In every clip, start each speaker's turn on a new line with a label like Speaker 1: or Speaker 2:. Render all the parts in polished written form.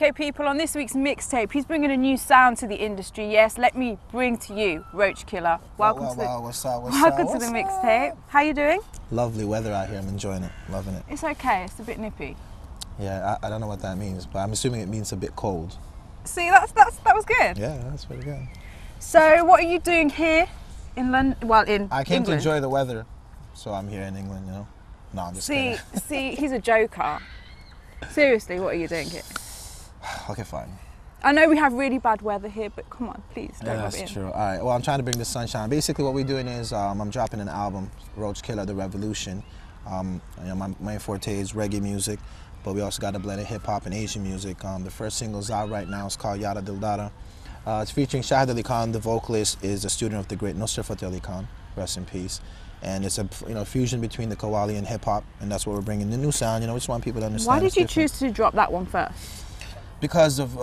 Speaker 1: Okay, people, on this week's mixtape, he's bringing a new sound to the industry. Yes, let me bring to you Roach Killa. Welcome to the mixtape. How you doing?
Speaker 2: Lovely weather out here. I'm enjoying it, loving it.
Speaker 1: It's okay. It's a bit nippy.
Speaker 2: Yeah, I don't know what that means, but I'm assuming it means a bit cold.
Speaker 1: See, that was good.
Speaker 2: Yeah, that's pretty good.
Speaker 1: So, what are you doing here in London? Well, in
Speaker 2: I came
Speaker 1: England.
Speaker 2: to enjoy the weather, so I'm here in England. You know. No, I'm just kidding.
Speaker 1: See, he's a joker. Seriously, what are you doing here?
Speaker 2: Okay, fine.
Speaker 1: I know we have really bad weather here, but come on, please don't rub it in.
Speaker 2: That's true. All right. Well, I'm trying to bring the sunshine. Basically, what we're doing is I'm dropping an album, Roach Killa, The Revolution. You know, my main forte is reggae music, but we also got a blend of hip hop and Asian music. The first single's out right now. It's called Yada Dil Dada. It's featuring Shahid Ali Khan. The vocalist is a student of the great Nusrat Fateh Ali Khan. Rest in peace. And it's a fusion between the Qawwali and hip hop, and that's what we're bringing. The new sound. You know, we just want people to understand.
Speaker 1: Why did you choose to drop that one first?
Speaker 2: Because of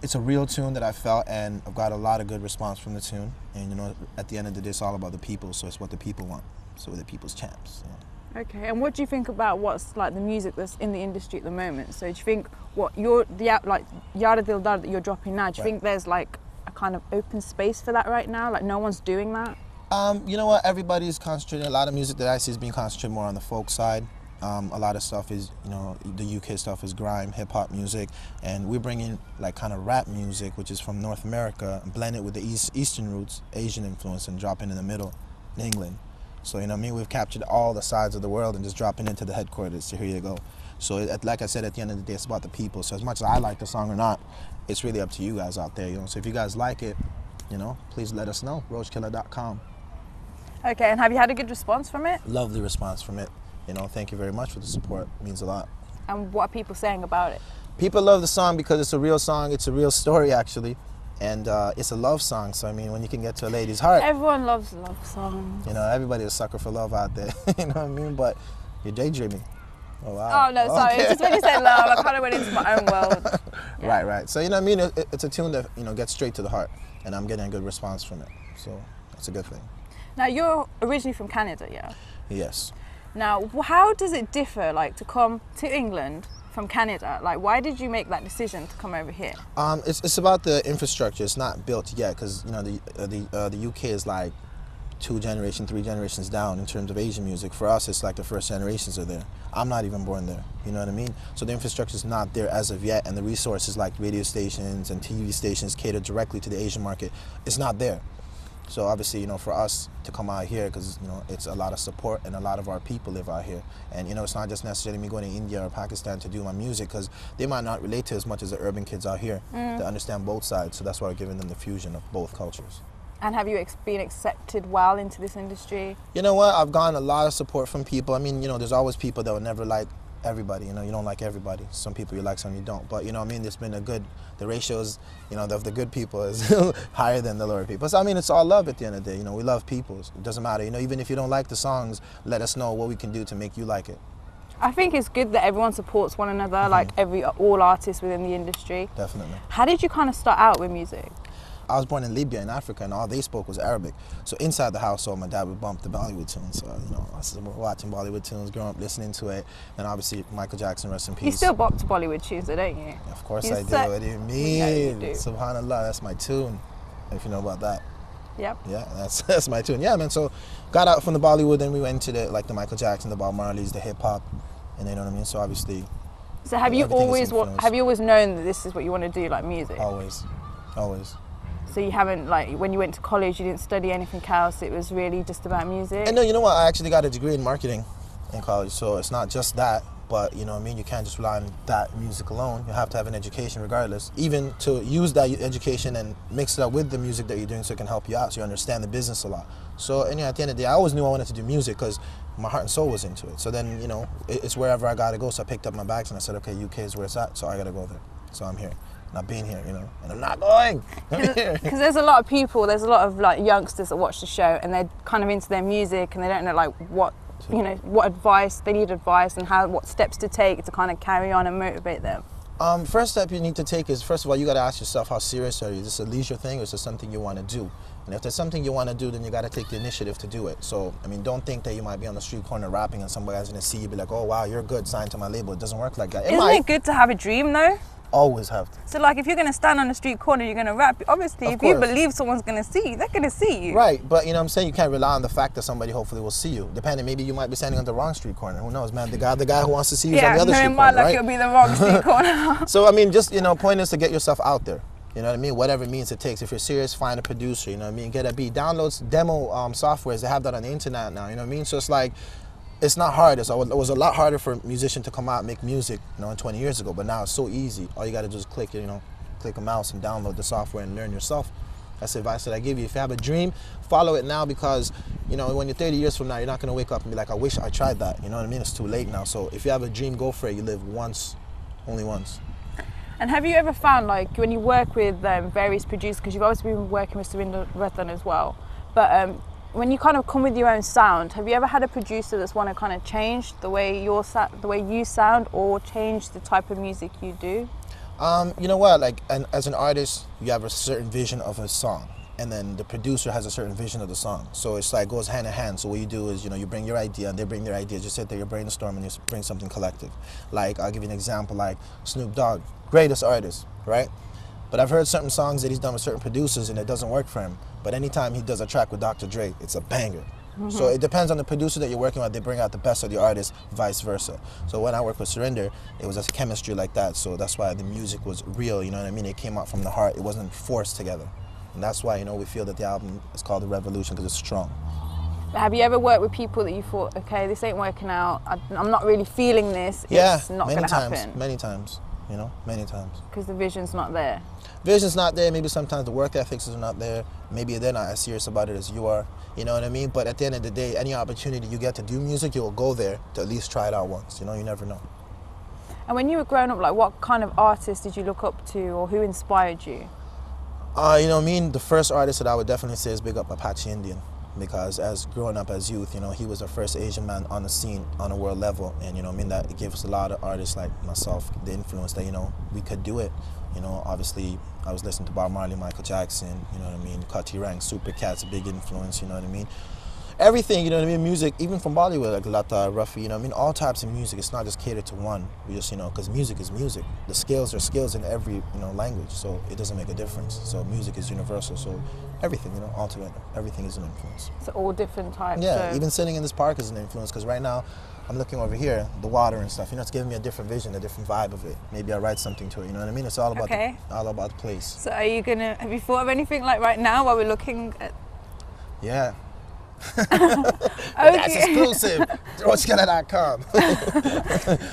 Speaker 2: it's a real tune that I felt, and I've got a lot of good response from the tune. And you know, at the end of the day, it's all about the people. So it's what the people want. So we're the people's champs. You know?
Speaker 1: Okay, and what do you think about what's like the music that's in the industry at the moment? So do you think what like Yada Dil Dada that you're dropping now? Do you think there's like a kind of open space for that right now? Like no one's doing that?
Speaker 2: You know what? Everybody's concentrating. A lot of music that I see is being concentrated more on the folk side. A lot of stuff is, you know, the UK stuff is grime, hip hop music, and we're bringing like kind of rap music, which is from North America, and blend it with the Eastern roots, Asian influence, and drop it in the middle in England. So, you know what I mean? We've captured all the sides of the world and just dropping into the headquarters. So here you go. So like I said, at the end of the day, it's about the people. So as much as I like the song or not, it's really up to you guys out there, you know. So if you guys like it, you know, please let us know. RoachKilla.com.
Speaker 1: Okay, and have you had a good response from it?
Speaker 2: Lovely response from it. You know, thank you very much for the support. It means a lot.
Speaker 1: And what are people saying about it?
Speaker 2: People love the song because it's a real song. It's a real story, actually. And it's a love song. So, I mean, when you can get to a lady's heart.
Speaker 1: Everyone loves love songs.
Speaker 2: You know, everybody's a sucker for love out there. You know what I mean? But you're daydreaming. Oh, wow.
Speaker 1: Oh, no, sorry. Okay. It's just when you said love, I kind of went into my own world. Yeah.
Speaker 2: Right. So, you know what I mean? It's a tune that, you know, gets straight to the heart. And I'm getting a good response from it. So, that's a good thing.
Speaker 1: Now, you're originally from Canada, yeah?
Speaker 2: Yes.
Speaker 1: Now, how does it differ, like, to come to England from Canada? Like, why did you make that decision to come over here?
Speaker 2: It's about the infrastructure. It's not built yet because, you know, the UK is like 2 generations, 3 generations down in terms of Asian music. For us, it's like the first generations are there. I'm not even born there, you know what I mean? So the infrastructure is not there as of yet, and the resources like radio stations and TV stations catered directly to the Asian market, it's not there. So obviously, you know, for us to come out here, because, you know, it's a lot of support and a lot of our people live out here. And, you know, it's not just necessarily me going to India or Pakistan to do my music, because they might not relate to as much as the urban kids out here to understand both sides. So that's why we're giving them the fusion of both cultures.
Speaker 1: And have you been accepted well into this industry? You
Speaker 2: know what? I've gotten a lot of support from people. I mean, you know, there's always people that will never like everybody. You know, you don't like everybody. Some people you like, some you don't. But, you know what I mean? There's been the ratios, you know, of the good people is higher than the lower people. So, I mean, it's all love at the end of the day. You know, we love people. It doesn't matter. You know, even if you don't like the songs, let us know what we can do to make you like it.
Speaker 1: I think it's good that everyone supports one another, like all artists within the industry.
Speaker 2: Definitely.
Speaker 1: How did you kind of start out with music?
Speaker 2: I was born in Libya, in Africa, and all they spoke was Arabic. So inside the household, my dad would bump the Bollywood tunes. So, you know, I was watching Bollywood tunes, growing up listening to it. And obviously, Michael Jackson, rest in peace.
Speaker 1: You still bop to Bollywood tunes, don't you?
Speaker 2: Of course I do. What do you mean?
Speaker 1: Yeah, you do.
Speaker 2: Subhanallah, that's my tune, if you know about that.
Speaker 1: Yep.
Speaker 2: Yeah, that's my tune. Yeah, man, so got out from the Bollywood, then we went to the Michael Jackson, the Bob Marleys, the hip-hop, and you know what I mean? So obviously...
Speaker 1: So have you always known that this is what you want to do, like music?
Speaker 2: Always.
Speaker 1: So you haven't, like, when you went to college, you didn't study anything else, it was really just about music?
Speaker 2: And no, you know what, I actually got a degree in marketing in college, so it's not just that, but you know what I mean, you can't just rely on that music alone. You have to have an education regardless, even to use that education and mix it up with the music that you're doing so it can help you out, so you understand the business a lot. So, and at the end of the day, I always knew I wanted to do music because my heart and soul was into it. So then, you know, it's wherever I gotta go, so I picked up my bags and I said, okay, UK is where it's at, so I gotta go there. So I'm here. And I've been here, you know, and I'm not going.
Speaker 1: Because there's a lot of people, there's a lot of like youngsters that watch the show and they're kind of into their music and they don't know like what, you know, what advice, they need advice and what steps to take to kind of carry on and motivate them.
Speaker 2: First step you need to take is, first of all, you got to ask yourself, how serious are you? Is this a leisure thing or is this something you want to do? And if there's something you want to do, then you got to take the initiative to do it. So, I mean, don't think that you might be on the street corner rapping and somebody's going to see you be like, oh, wow, you're good, sign to my label. It doesn't work like that.
Speaker 1: Isn't it good to have a dream, though?
Speaker 2: Always have to.
Speaker 1: So like if you're going to stand on the street corner, you're going to rap. Obviously, if you believe someone's going to see you, they're going to see you.
Speaker 2: Right, but you know what I'm saying? You can't rely on the fact that somebody hopefully will see you. Depending, maybe you might be standing on the wrong street corner. Who knows, man? The guy who wants to see you is on the other street corner, right? Yeah,
Speaker 1: like it'll be the wrong street corner.
Speaker 2: So, I mean, just, you know, point is to get yourself out there. You know what I mean? Whatever means it takes. If you're serious, find a producer, you know what I mean? Get a beat. Download demo softwares. They have that on the internet now, you know what I mean? So it's like, it's not hard. It was a lot harder for a musician to come out and make music, you know, 20 years ago. But now it's so easy. All you got to do is click a mouse and download the software and learn yourself. That's the advice that I give you. If you have a dream, follow it now, because, you know, when you're 30 years from now, you're not going to wake up and be like, I wish I tried that. You know what I mean? It's too late now. So if you have a dream, go for it. You live once, only once.
Speaker 1: And have you ever found, like, when you work with various producers, because you've obviously been working with Surinder Rathan as well, but when you kind of come with your own sound, have you ever had a producer that's want to kind of change the way you sound, or change the type of music you do?
Speaker 2: You know what? Like, as an artist, you have a certain vision of a song, and then the producer has a certain vision of the song. So it's like goes hand in hand. So what you do is, you know, you bring your idea, and they bring their idea. Just sit there, you brainstorm, and you bring something collective. Like, I'll give you an example. Like Snoop Dogg, greatest artist, right? But I've heard certain songs that he's done with certain producers, and it doesn't work for him. But anytime he does a track with Dr. Dre, it's a banger. Mm-hmm. So it depends on the producer that you're working with. They bring out the best of the artist, vice versa. So when I worked with Surinder, it was a chemistry like that. So that's why the music was real, you know what I mean? It came out from the heart. It wasn't forced together. And that's why, you know, we feel that the album is called The Revolution, because it's strong.
Speaker 1: Have you ever worked with people that you thought, okay, this ain't working out, I'm not really feeling this, it's not going to happen?
Speaker 2: Many times, you know, many times.
Speaker 1: Because the vision's not there.
Speaker 2: Vision's not there. Maybe sometimes the work ethics is not there. Maybe they're not as serious about it as you are. You know what I mean? But at the end of the day, any opportunity you get to do music, you'll go there to at least try it out once. You know, you never know.
Speaker 1: And when you were growing up, like, what kind of artists did you look up to, or who inspired you?
Speaker 2: You know what I mean? The first artist that I would definitely say is big up Apache Indian. Because as growing up as youth, you know, he was the first Asian man on the scene on a world level. And, you know what I mean, that it gave us a lot of artists like myself the influence that, you know, we could do it. You know, obviously, I was listening to Bob Marley, Michael Jackson, you know what I mean, Kati Rang, Super Cat's a big influence, you know what I mean. Everything, you know what I mean, music, even from Bollywood, like Lata, Rafi, you know what I mean, all types of music. It's not just catered to one. We just, you know, because music is music. The scales are scales in every, you know, language, so it doesn't make a difference. So music is universal, so everything, you know, all together, everything is an influence.
Speaker 1: So all different types.
Speaker 2: Yeah, even sitting in this park is an influence, because right now, I'm looking over here, the water and stuff, you know, it's giving me a different vision, a different vibe of it. Maybe I'll write something to it, you know what I mean? It's all about, all about the place.
Speaker 1: So are you going to, have you thought of anything like right now while we're looking at?
Speaker 2: Yeah. That's exclusive. RoachKilla.com.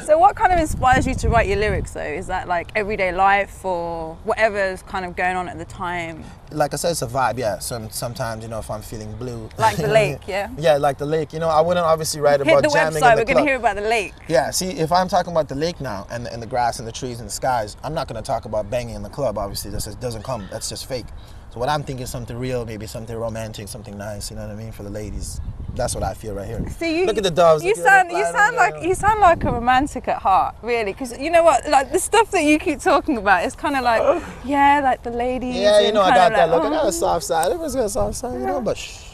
Speaker 1: So what kind of inspires you to write your lyrics though? Is that like everyday life or whatever's kind of going on at the time? Like
Speaker 2: I said, it's a vibe, yeah. Sometimes, you know, if I'm feeling blue.
Speaker 1: Like the lake, yeah?
Speaker 2: Yeah, like the lake. You know, I wouldn't obviously write about jamming in the club.
Speaker 1: Hit the website, we're going to hear about the lake.
Speaker 2: Yeah, see, if I'm talking about the lake now and the grass and the trees and the skies, I'm not going to talk about banging in the club, obviously. That just doesn't come. That's just fake. So what I'm thinking is something real, maybe something romantic, something nice, you know what I mean, for the ladies. That's what I feel right here.
Speaker 1: See,
Speaker 2: look at the doves.
Speaker 1: You sound like a romantic at heart, really. Because you know what, like the stuff that you keep talking about, it's kind of like, yeah, like the ladies.
Speaker 2: Yeah, you know, I got that. Look, I got a soft side. Everyone's got a soft side, you know, but shh.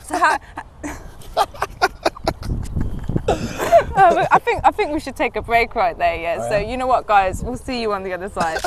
Speaker 1: So I think we should take a break right there. Yeah. Right. So you know what, guys, we'll see you on the other side.